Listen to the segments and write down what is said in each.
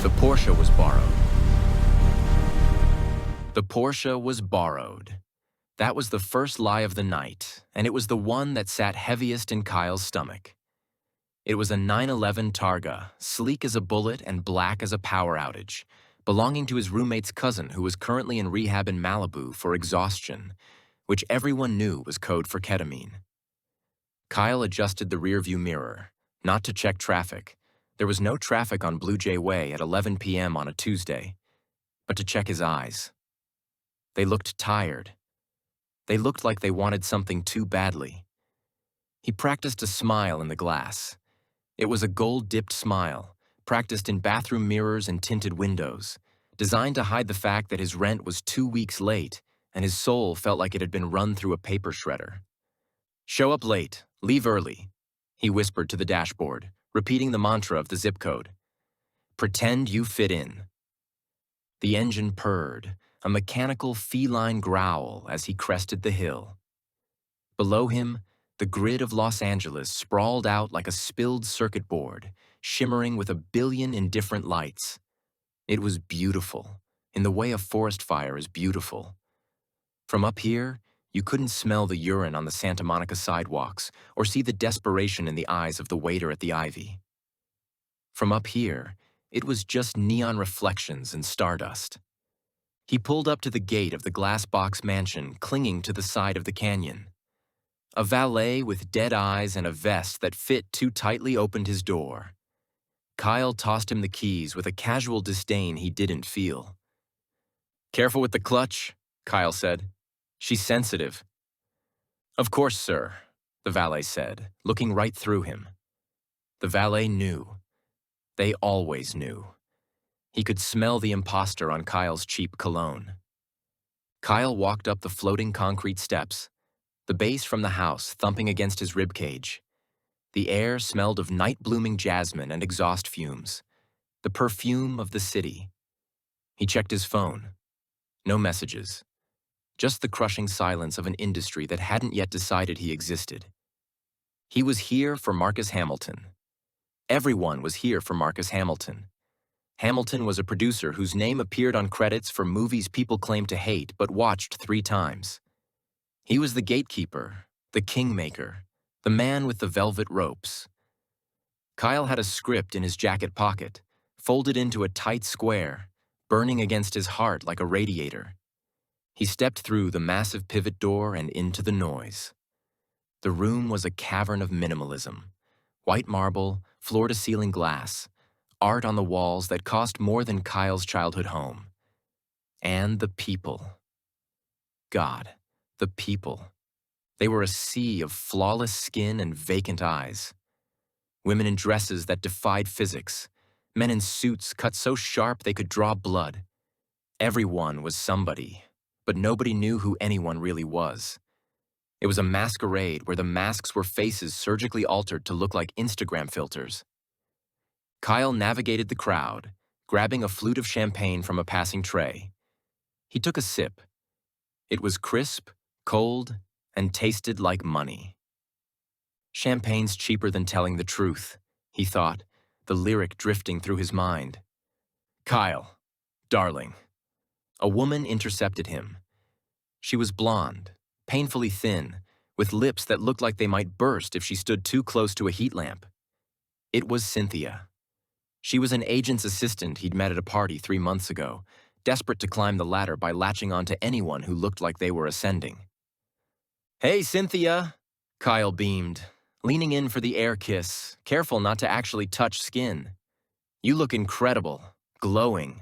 The Porsche was borrowed. The Porsche was borrowed. That was the first lie of the night, and it was the one that sat heaviest in Kyle's stomach. It was a 911 Targa, sleek as a bullet and black as a power outage, belonging to his roommate's cousin who was currently in rehab in Malibu for exhaustion, which everyone knew was code for ketamine. Kyle adjusted the rearview mirror, not to check traffic. There was no traffic on Blue Jay Way at 11 p.m. on a Tuesday, but to check his eyes. They looked tired. They looked like they wanted something too badly. He practiced a smile in the glass. It was a gold-dipped smile, practiced in bathroom mirrors and tinted windows, designed to hide the fact that his rent was 2 weeks late and his soul felt like it had been run through a paper shredder. "Show up late, leave early," he whispered to the dashboard, repeating the mantra of the zip code. "Pretend you fit in." The engine purred, a mechanical feline growl as he crested the hill. Below him, the grid of Los Angeles sprawled out like a spilled circuit board, shimmering with a billion indifferent lights. It was beautiful, in the way a forest fire is beautiful. From up here, you couldn't smell the urine on the Santa Monica sidewalks or see the desperation in the eyes of the waiter at the Ivy. From up here, it was just neon reflections and stardust. He pulled up to the gate of the glass box mansion clinging to the side of the canyon. A valet with dead eyes and a vest that fit too tightly opened his door. Kyle tossed him the keys with a casual disdain he didn't feel. "Careful with the clutch," Kyle said. "She's sensitive." "Of course, sir," the valet said, looking right through him. The valet knew. They always knew. He could smell the imposter on Kyle's cheap cologne. Kyle walked up the floating concrete steps, the bass from the house thumping against his ribcage. The air smelled of night-blooming jasmine and exhaust fumes, the perfume of the city. He checked his phone. No messages. Just the crushing silence of an industry that hadn't yet decided he existed. He was here for Marcus Hamilton. Everyone was here for Marcus Hamilton. Hamilton was a producer whose name appeared on credits for movies people claimed to hate but watched 3 times. He was the gatekeeper, the kingmaker, the man with the velvet ropes. Kyle had a script in his jacket pocket, folded into a tight square, burning against his heart like a radiator. He stepped through the massive pivot door and into the noise. The room was a cavern of minimalism. White marble, floor-to-ceiling glass, art on the walls that cost more than Kyle's childhood home. And the people. God, the people. They were a sea of flawless skin and vacant eyes. Women in dresses that defied physics. Men in suits cut so sharp they could draw blood. Everyone was somebody, but nobody knew who anyone really was. It was a masquerade where the masks were faces surgically altered to look like Instagram filters. Kyle navigated the crowd, grabbing a flute of champagne from a passing tray. He took a sip. It was crisp, cold, and tasted like money. Champagne's cheaper than telling the truth, he thought, the lyric drifting through his mind. "Kyle, darling." A woman intercepted him. She was blonde, painfully thin, with lips that looked like they might burst if she stood too close to a heat lamp. It was Cynthia. She was an agent's assistant he'd met at a party 3 months ago, desperate to climb the ladder by latching onto anyone who looked like they were ascending. "Hey, Cynthia," Kyle beamed, leaning in for the air kiss, careful not to actually touch skin. "You look incredible, glowing."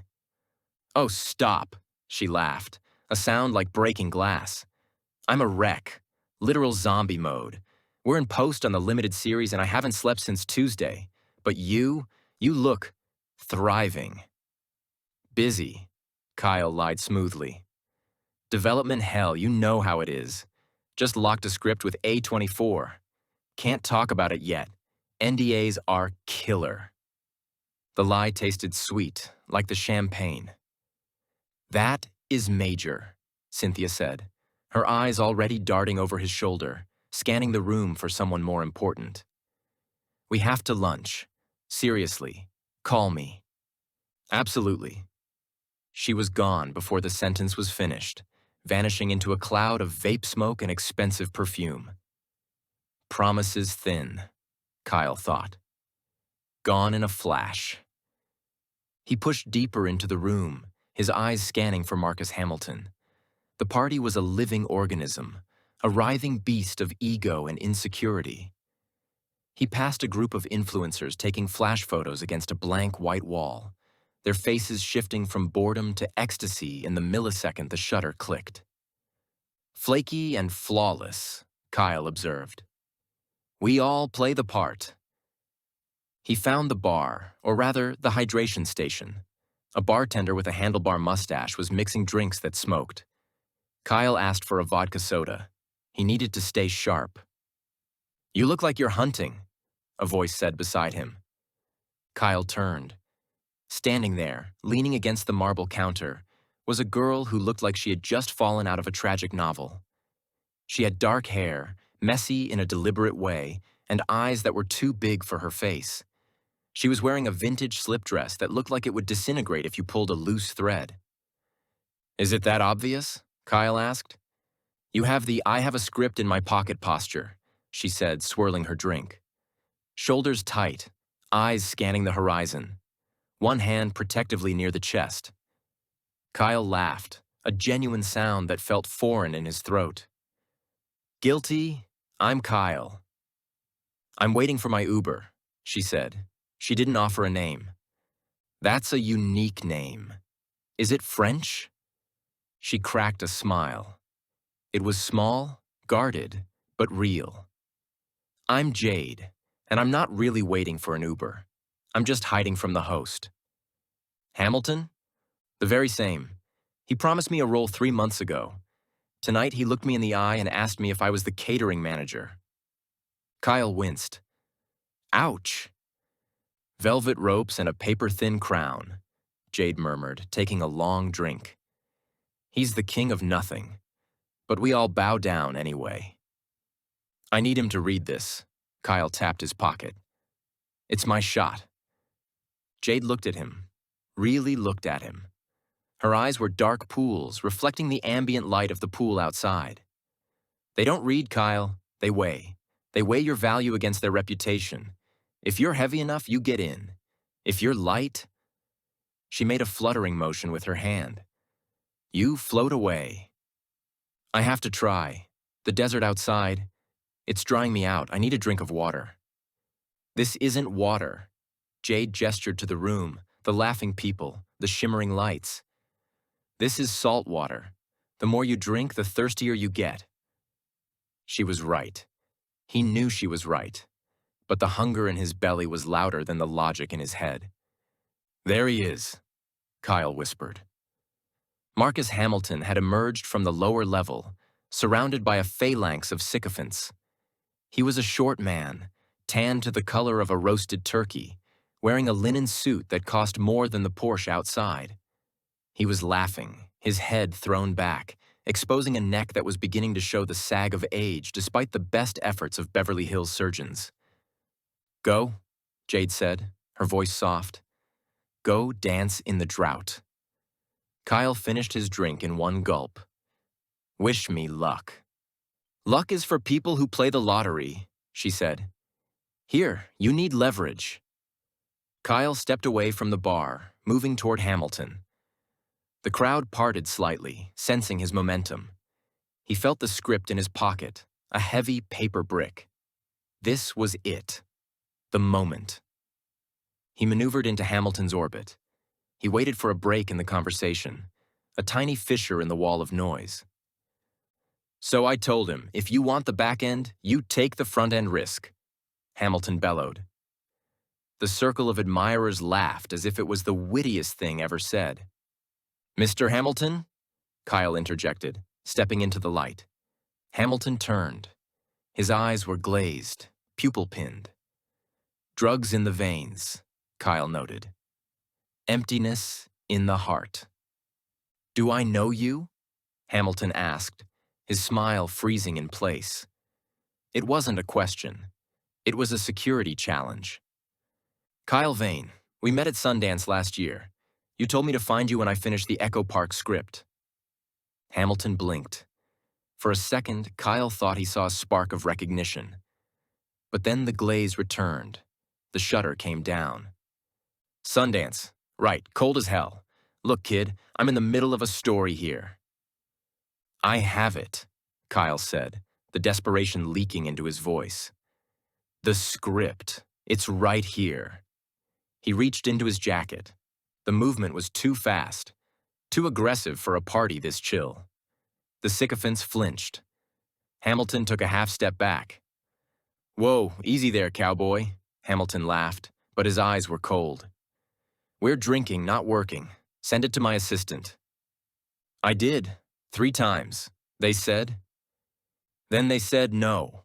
"Oh, stop," she laughed, a sound like breaking glass. "I'm a wreck, literal zombie mode. We're in post on the limited series and I haven't slept since Tuesday. But you look thriving." "Busy," Kyle lied smoothly. "Development hell, you know how it is. Just locked a script with A24. Can't talk about it yet. NDAs are killer." The lie tasted sweet, like the champagne. "That is major," Cynthia said, her eyes already darting over his shoulder, scanning the room for someone more important. "We have to lunch. Seriously, call me." Absolutely. She was gone before the sentence was finished, vanishing into a cloud of vape smoke and expensive perfume. Promises thin, Kyle thought. Gone in a flash. He pushed deeper into the room, his eyes scanning for Marcus Hamilton. The party was a living organism, a writhing beast of ego and insecurity. He passed a group of influencers taking flash photos against a blank white wall, their faces shifting from boredom to ecstasy in the millisecond the shutter clicked. Flaky and flawless, Kyle observed. We all play the part. He found the bar, or rather, the hydration station. A bartender with a handlebar mustache was mixing drinks that smoked. Kyle asked for a vodka soda. He needed to stay sharp. You look like you're hunting, a voice said beside him. Kyle turned. Standing there, leaning against the marble counter, was a girl who looked like she had just fallen out of a tragic novel. She had dark hair, messy in a deliberate way, and eyes that were too big for her face. She was wearing a vintage slip dress that looked like it would disintegrate if you pulled a loose thread. Is it that obvious? Kyle asked. You have the I have a script in my pocket posture, she said, swirling her drink. Shoulders tight, eyes scanning the horizon, one hand protectively near the chest. Kyle laughed, a genuine sound that felt foreign in his throat. Guilty, I'm Kyle. I'm waiting for my Uber, she said. She didn't offer a name. That's a unique name. Is it French? She cracked a smile. It was small, guarded, but real. I'm Jade, and I'm not really waiting for an Uber. I'm just hiding from the host. Hamilton? The very same. He promised me a role 3 months ago. Tonight he looked me in the eye and asked me if I was the catering manager. Kyle winced. Ouch! Velvet ropes and a paper-thin crown, Jade murmured, taking a long drink. He's the king of nothing, but we all bow down anyway. I need him to read this. Kyle tapped his pocket. It's my shot. Jade looked at him, really looked at him. Her eyes were dark pools, reflecting the ambient light of the pool outside. They don't read, Kyle. They weigh. They weigh your value against their reputation. If you're heavy enough, you get in. If you're light... She made a fluttering motion with her hand. You float away. I have to try. The desert outside, it's drying me out. I need a drink of water. This isn't water. Jade gestured to the room, the laughing people, the shimmering lights. This is salt water. The more you drink, the thirstier you get. She was right. He knew she was right. But the hunger in his belly was louder than the logic in his head. There he is, Kyle whispered. Marcus Hamilton had emerged from the lower level, surrounded by a phalanx of sycophants. He was a short man, tanned to the color of a roasted turkey, wearing a linen suit that cost more than the Porsche outside. He was laughing, his head thrown back, exposing a neck that was beginning to show the sag of age despite the best efforts of Beverly Hills surgeons. Go, Jade said, her voice soft. Go dance in the drought. Kyle finished his drink in one gulp. Wish me luck. Luck is for people who play the lottery, she said. Here, you need leverage. Kyle stepped away from the bar, moving toward Hamilton. The crowd parted slightly, sensing his momentum. He felt the script in his pocket, a heavy paper brick. This was it. The moment. He maneuvered into Hamilton's orbit. He waited for a break in the conversation, a tiny fissure in the wall of noise. So I told him, if you want the back end, you take the front end risk, Hamilton bellowed. The circle of admirers laughed as if it was the wittiest thing ever said. Mr. Hamilton? Kyle interjected, stepping into the light. Hamilton turned. His eyes were glazed, pupil-pinned. Drugs in the veins, Kyle noted. Emptiness in the heart. Do I know you? Hamilton asked, his smile freezing in place. It wasn't a question. It was a security challenge. Kyle Vane, we met at Sundance last year. You told me to find you when I finished the Echo Park script. Hamilton blinked. For a second, Kyle thought he saw a spark of recognition. But then the glaze returned. The shutter came down. Sundance. Right, cold as hell. Look, kid, I'm in the middle of a story here. I have it, Kyle said, the desperation leaking into his voice. The script. It's right here. He reached into his jacket. The movement was too fast, too aggressive for a party this chill. The sycophants flinched. Hamilton took a half step back. Whoa, easy there, cowboy, Hamilton laughed, but his eyes were cold. We're drinking, not working. Send it to my assistant. I did, 3 times, they said. Then they said no.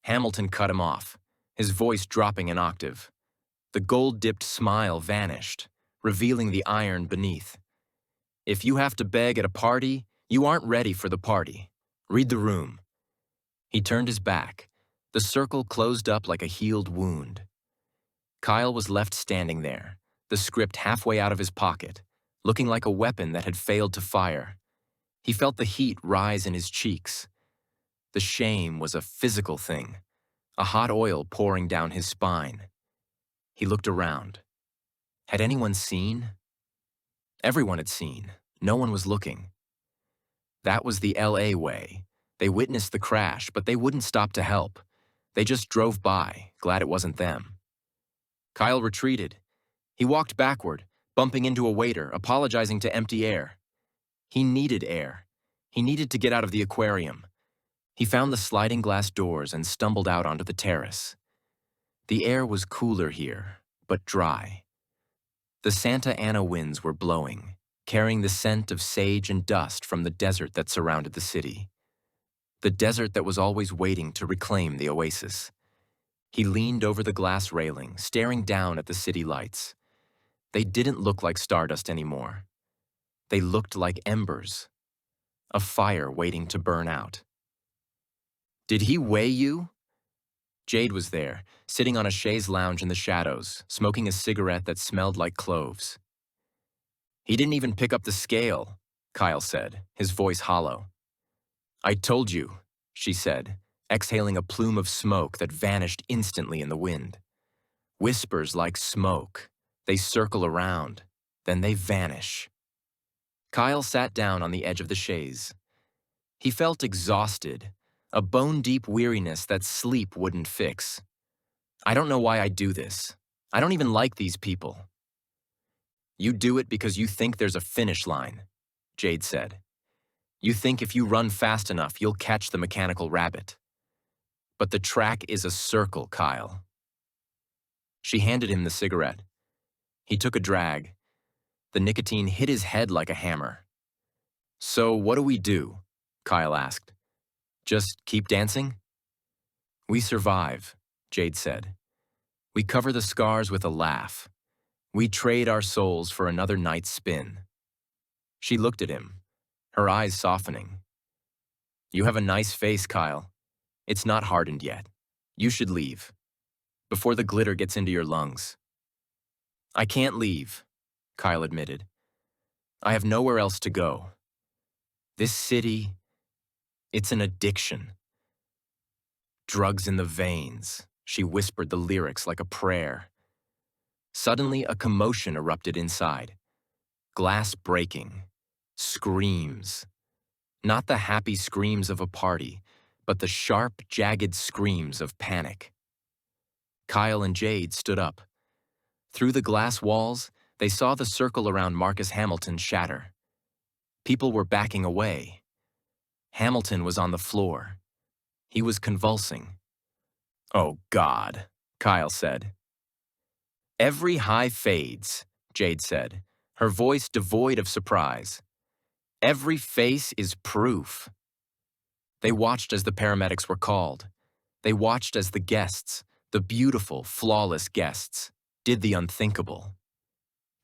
Hamilton cut him off, his voice dropping an octave. The gold-dipped smile vanished, revealing the iron beneath. If you have to beg at a party, you aren't ready for the party. Read the room. He turned his back. The circle closed up like a healed wound. Kyle was left standing there, the script halfway out of his pocket, looking like a weapon that had failed to fire. He felt the heat rise in his cheeks. The shame was a physical thing, a hot oil pouring down his spine. He looked around. Had anyone seen? Everyone had seen. No one was looking. That was the LA way. They witnessed the crash, but they wouldn't stop to help. They just drove by, glad it wasn't them. Kyle retreated. He walked backward, bumping into a waiter, apologizing to empty air. He needed air. He needed to get out of the aquarium. He found the sliding glass doors and stumbled out onto the terrace. The air was cooler here, but dry. The Santa Ana winds were blowing, carrying the scent of sage and dust from the desert that surrounded the city. The desert that was always waiting to reclaim the oasis. He leaned over the glass railing, staring down at the city lights. They didn't look like stardust anymore. They looked like embers. A fire waiting to burn out. Did he weigh you? Jade was there, sitting on a chaise lounge in the shadows, smoking a cigarette that smelled like cloves. He didn't even pick up the scale, Kyle said, his voice hollow. I told you, she said, exhaling a plume of smoke that vanished instantly in the wind. Whispers like smoke. They circle around, then they vanish. Kyle sat down on the edge of the chaise. He felt exhausted, a bone-deep weariness that sleep wouldn't fix. I don't know why I do this. I don't even like these people. You do it because you think there's a finish line, Jade said. You think if you run fast enough, you'll catch the mechanical rabbit. But the track is a circle, Kyle. She handed him the cigarette. He took a drag. The nicotine hit his head like a hammer. So what do we do? Kyle asked. Just keep dancing? We survive, Jade said. We cover the scars with a laugh. We trade our souls for another night's spin. She looked at him, her eyes softening. You have a nice face, Kyle. It's not hardened yet. You should leave, before the glitter gets into your lungs. I can't leave, Kyle admitted. I have nowhere else to go. This city, it's an addiction. Drugs in the veins, she whispered the lyrics like a prayer. Suddenly, a commotion erupted inside. Glass breaking. Screams. Not the happy screams of a party, but the sharp, jagged screams of panic. Kyle and Jade stood up. Through the glass walls, they saw the circle around Marcus Hamilton shatter. People were backing away. Hamilton was on the floor. He was convulsing. Oh, God, Kyle said. Every high fades, Jade said, her voice devoid of surprise. Every face is proof. They watched as the paramedics were called. They watched as the guests, the beautiful, flawless guests, did the unthinkable.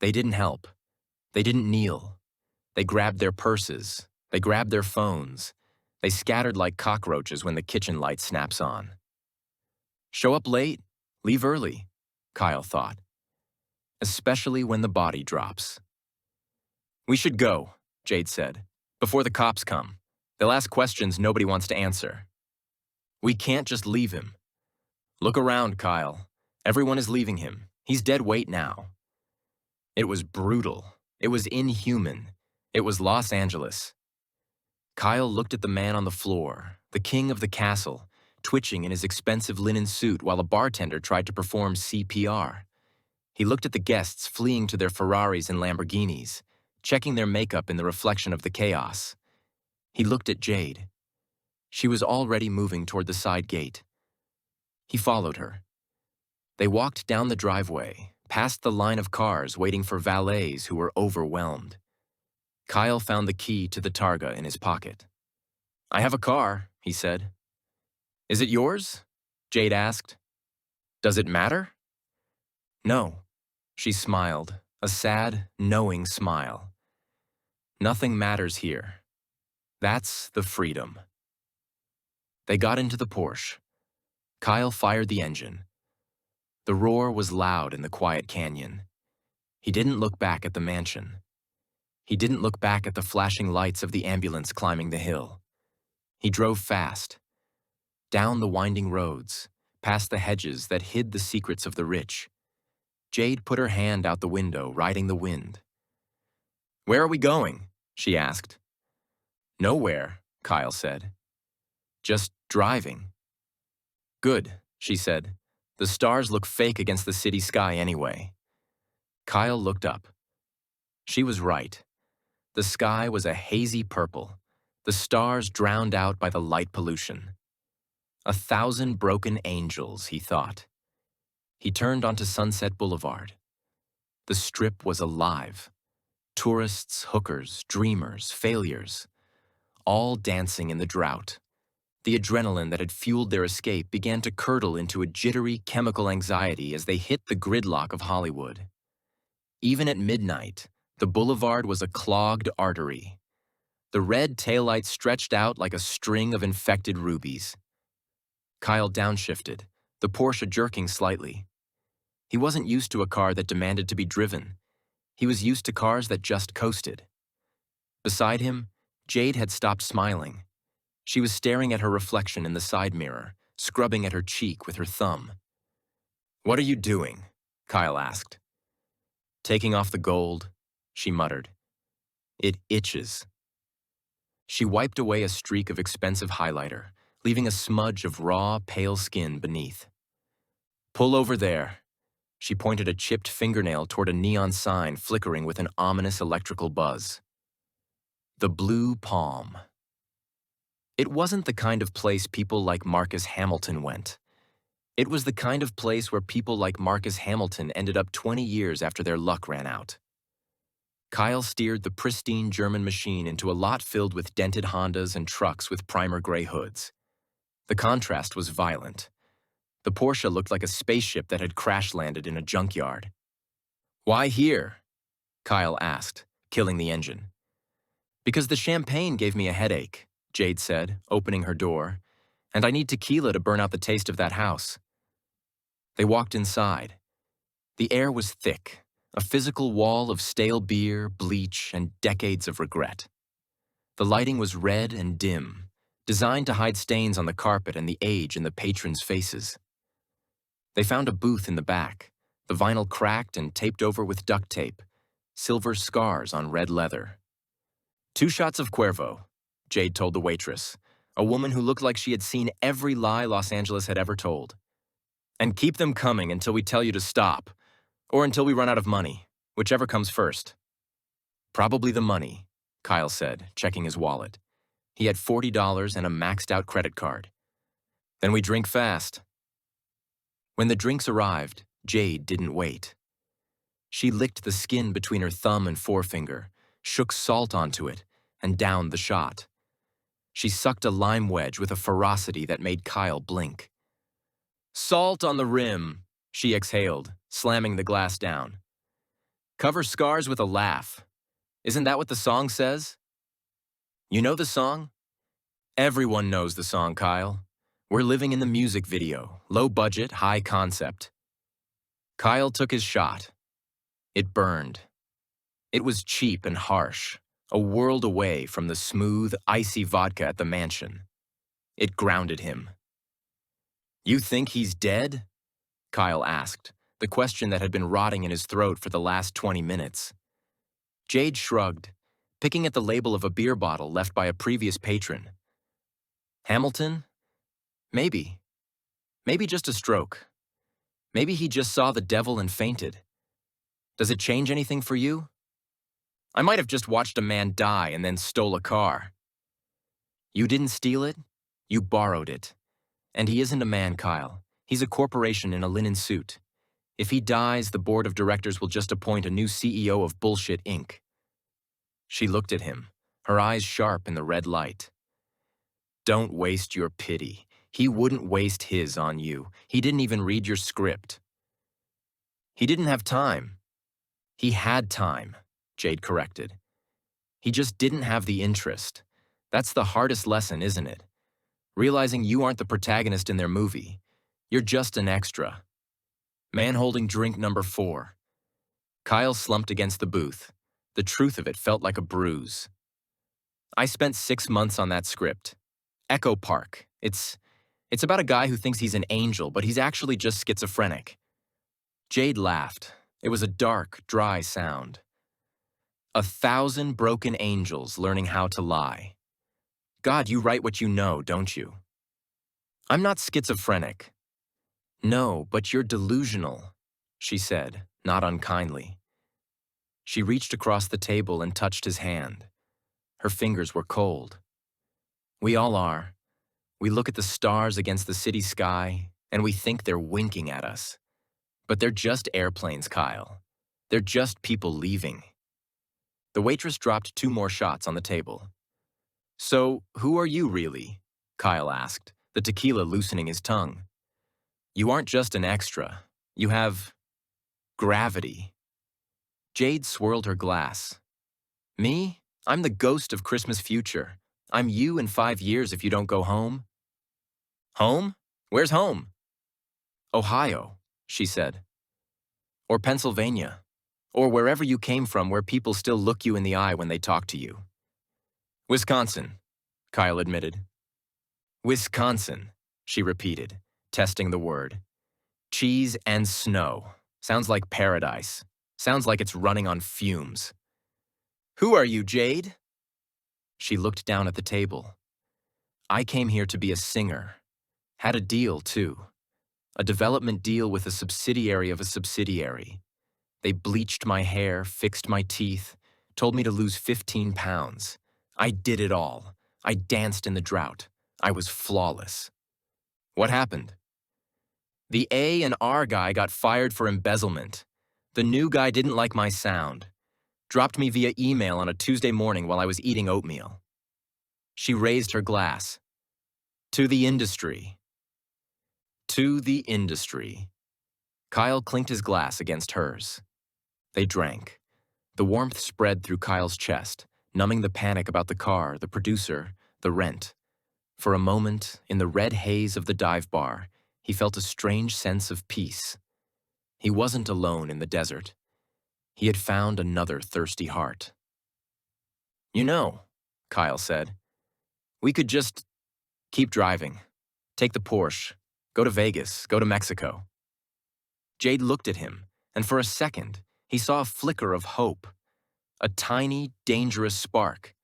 They didn't help. They didn't kneel. They grabbed their purses. They grabbed their phones. They scattered like cockroaches when the kitchen light snaps on. Show up late, leave early, Kyle thought. Especially when the body drops. We should go, Jade said, before the cops come. They'll ask questions nobody wants to answer. We can't just leave him. Look around, Kyle. Everyone is leaving him. He's dead weight now. It was brutal. It was inhuman. It was Los Angeles. Kyle looked at the man on the floor, the king of the castle, twitching in his expensive linen suit while a bartender tried to perform CPR. He looked at the guests fleeing to their Ferraris and Lamborghinis, checking their makeup in the reflection of the chaos. He looked at Jade. She was already moving toward the side gate. He followed her. They walked down the driveway, past the line of cars waiting for valets who were overwhelmed. Kyle found the key to the Targa in his pocket. I have a car, he said. Is it yours? Jade asked. Does it matter? No. She smiled, a sad, knowing smile. Nothing matters here. That's the freedom. They got into the Porsche. Kyle fired the engine. The roar was loud in the quiet canyon. He didn't look back at the mansion. He didn't look back at the flashing lights of the ambulance climbing the hill. He drove fast, down the winding roads, past the hedges that hid the secrets of the rich. Jade put her hand out the window, riding the wind. Where are we going? She asked. Nowhere, Kyle said. Just driving. Good, she said. The stars look fake against the city sky anyway. Kyle looked up. She was right. The sky was a hazy purple, the stars drowned out by the light pollution. 1,000 broken angels, he thought. He turned onto Sunset Boulevard. The strip was alive. Tourists, hookers, dreamers, failures, all dancing in the drought. The adrenaline that had fueled their escape began to curdle into a jittery chemical anxiety as they hit the gridlock of Hollywood. Even at midnight, the boulevard was a clogged artery. The red taillights stretched out like a string of infected rubies. Kyle downshifted, the Porsche jerking slightly. He wasn't used to a car that demanded to be driven. He was used to cars that just coasted. Beside him, Jade had stopped smiling. She was staring at her reflection in the side mirror, scrubbing at her cheek with her thumb. What are you doing? Kyle asked. Taking off the gold, she muttered. It itches. She wiped away a streak of expensive highlighter, leaving a smudge of raw, pale skin beneath. Pull over there. She pointed a chipped fingernail toward a neon sign flickering with an ominous electrical buzz. The Blue Palm. It wasn't the kind of place people like Marcus Hamilton went. It was the kind of place where people like Marcus Hamilton ended up 20 years after their luck ran out. Kyle steered the pristine German machine into a lot filled with dented Hondas and trucks with primer gray hoods. The contrast was violent. The Porsche looked like a spaceship that had crash-landed in a junkyard. Why here? Kyle asked, killing the engine. Because the champagne gave me a headache, Jade said, opening her door, and I need tequila to burn out the taste of that house. They walked inside. The air was thick, a physical wall of stale beer, bleach, and decades of regret. The lighting was red and dim, designed to hide stains on the carpet and the age in the patrons' faces. They found a booth in the back, the vinyl cracked and taped over with duct tape, silver scars on red leather. 2 shots of Cuervo, Jade told the waitress, a woman who looked like she had seen every lie Los Angeles had ever told. And keep them coming until we tell you to stop, or until we run out of money, whichever comes first. Probably the money, Kyle said, checking his wallet. He had $40 and a maxed-out credit card. Then we drink fast. When the drinks arrived, Jade didn't wait. She licked the skin between her thumb and forefinger, shook salt onto it, and downed the shot. She sucked a lime wedge with a ferocity that made Kyle blink. Salt on the rim, she exhaled, slamming the glass down. Cover scars with a laugh. Isn't that what the song says? You know the song? Everyone knows the song, Kyle. We're living in the music video, low budget, high concept. Kyle took his shot. It burned. It was cheap and harsh, a world away from the smooth, icy vodka at the mansion. It grounded him. "You think he's dead?" Kyle asked, the question that had been rotting in his throat for the last 20 minutes. Jade shrugged, picking at the label of a beer bottle left by a previous patron. "Hamilton? Maybe. Maybe just a stroke. Maybe he just saw the devil and fainted. Does it change anything for you? I might have just watched a man die and then stole a car." "You didn't steal it, you borrowed it. And he isn't a man, Kyle. He's a corporation in a linen suit. If he dies, the board of directors will just appoint a new CEO of Bullshit Inc." She looked at him, her eyes sharp in the red light. "Don't waste your pity. He wouldn't waste his on you. He didn't even read your script." "He didn't have time." "He had time," Jade corrected. "He just didn't have the interest. That's the hardest lesson, isn't it? Realizing you aren't the protagonist in their movie. You're just an extra." Man holding drink number 4. Kyle slumped against the booth. The truth of it felt like a bruise. "I spent 6 months on that script. Echo Park. It's about a guy who thinks he's an angel, but he's actually just schizophrenic." Jade laughed. It was a dark, dry sound. 1,000 broken angels learning how to lie. God, you write what you know, don't you? "I'm not schizophrenic." "No, but you're delusional," she said, not unkindly. She reached across the table and touched his hand. Her fingers were cold. "We all are. We look at the stars against the city sky, and we think they're winking at us. But they're just airplanes, Kyle. They're just people leaving." The waitress dropped 2 more shots on the table. "So, who are you really?" Kyle asked, the tequila loosening his tongue. "You aren't just an extra. You have gravity." Jade swirled her glass. "Me? I'm the ghost of Christmas future. I'm you in 5 years if you don't go home." "Home? Where's home?" "Ohio," she said. "Or Pennsylvania. Or wherever you came from where people still look you in the eye when they talk to you." "Wisconsin," Kyle admitted. "Wisconsin," she repeated, testing the word. "Cheese and snow. Sounds like paradise. Sounds like it's running on fumes." "Who are you, Jade?" She looked down at the table. "I came here to be a singer. Had a deal, too. A development deal with a subsidiary of a subsidiary. They bleached my hair, fixed my teeth, told me to lose 15 pounds. I did it all. I danced in the drought. I was flawless." "What happened?" "The A and R guy got fired for embezzlement. The new guy didn't like my sound. Dropped me via email on a Tuesday morning while I was eating oatmeal." She raised her glass. "To the industry." "To the industry." Kyle clinked his glass against hers. They drank. The warmth spread through Kyle's chest, numbing the panic about the car, the producer, the rent. For a moment, in the red haze of the dive bar, he felt a strange sense of peace. He wasn't alone in the desert. He had found another thirsty heart. "You know," Kyle said, "we could just keep driving. Take the Porsche. Go to Vegas. Go to Mexico." Jade looked at him, and for a second, he saw a flicker of hope. A tiny, dangerous spark.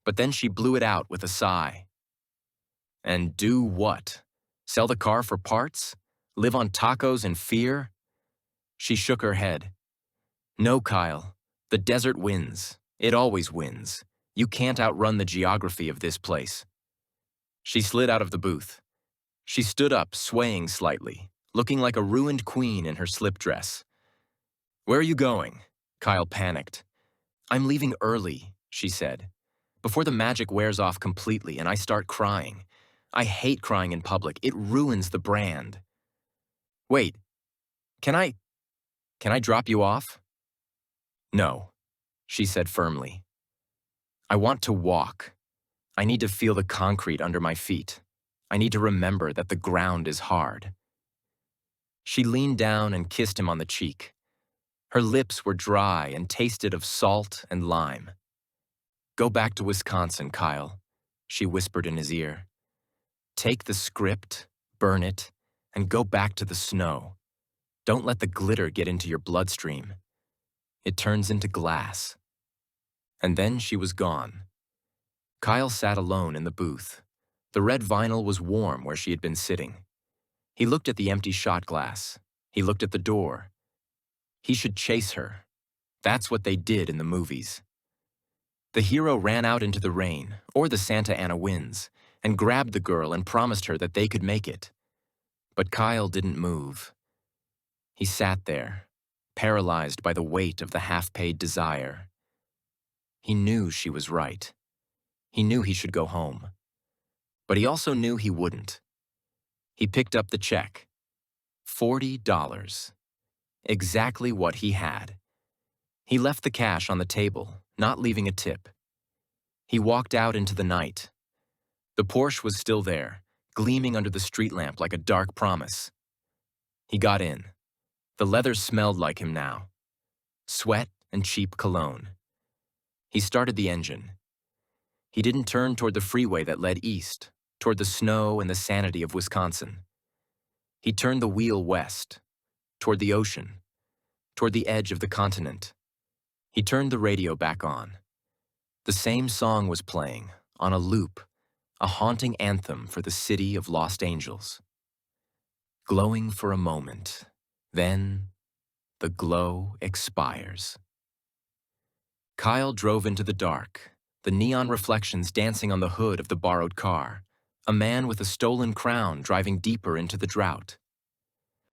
But then she blew it out with a sigh. "And do what? Sell the car for parts? Live on tacos and fear?" She shook her head. "No, Kyle. The desert wins. It always wins. You can't outrun the geography of this place." She slid out of the booth. She stood up, swaying slightly, looking like a ruined queen in her slip dress. "Where are you going?" Kyle panicked. "I'm leaving early," she said, "before the magic wears off completely and I start crying. I hate crying in public. It ruins the brand." "Wait, can I drop you off?" "No," she said firmly. "I want to walk. I need to feel the concrete under my feet. I need to remember that the ground is hard." She leaned down and kissed him on the cheek. Her lips were dry and tasted of salt and lime. "Go back to Wisconsin, Kyle," she whispered in his ear. "Take the script, burn it, and go back to the snow. Don't let the glitter get into your bloodstream. It turns into glass." And then she was gone. Kyle sat alone in the booth. The red vinyl was warm where she had been sitting. He looked at the empty shot glass. He looked at the door. He should chase her. That's what they did in the movies. The hero ran out into the rain, or the Santa Ana winds, and grabbed the girl and promised her that they could make it. But Kyle didn't move. He sat there, paralyzed by the weight of the half-paid desire. He knew she was right. He knew he should go home. But he also knew he wouldn't. He picked up the check. $40. Exactly what he had. He left the cash on the table, not leaving a tip. He walked out into the night. The Porsche was still there, gleaming under the street lamp like a dark promise. He got in. The leather smelled like him now. Sweat and cheap cologne. He started the engine. He didn't turn toward the freeway that led east, toward the snow and the sanity of Wisconsin. He turned the wheel west, toward the ocean, toward the edge of the continent. He turned the radio back on. The same song was playing, on a loop, a haunting anthem for the city of lost angels. Glowing for a moment, then the glow expires. Kyle drove into the dark, the neon reflections dancing on the hood of the borrowed car, a man with a stolen crown driving deeper into the drought.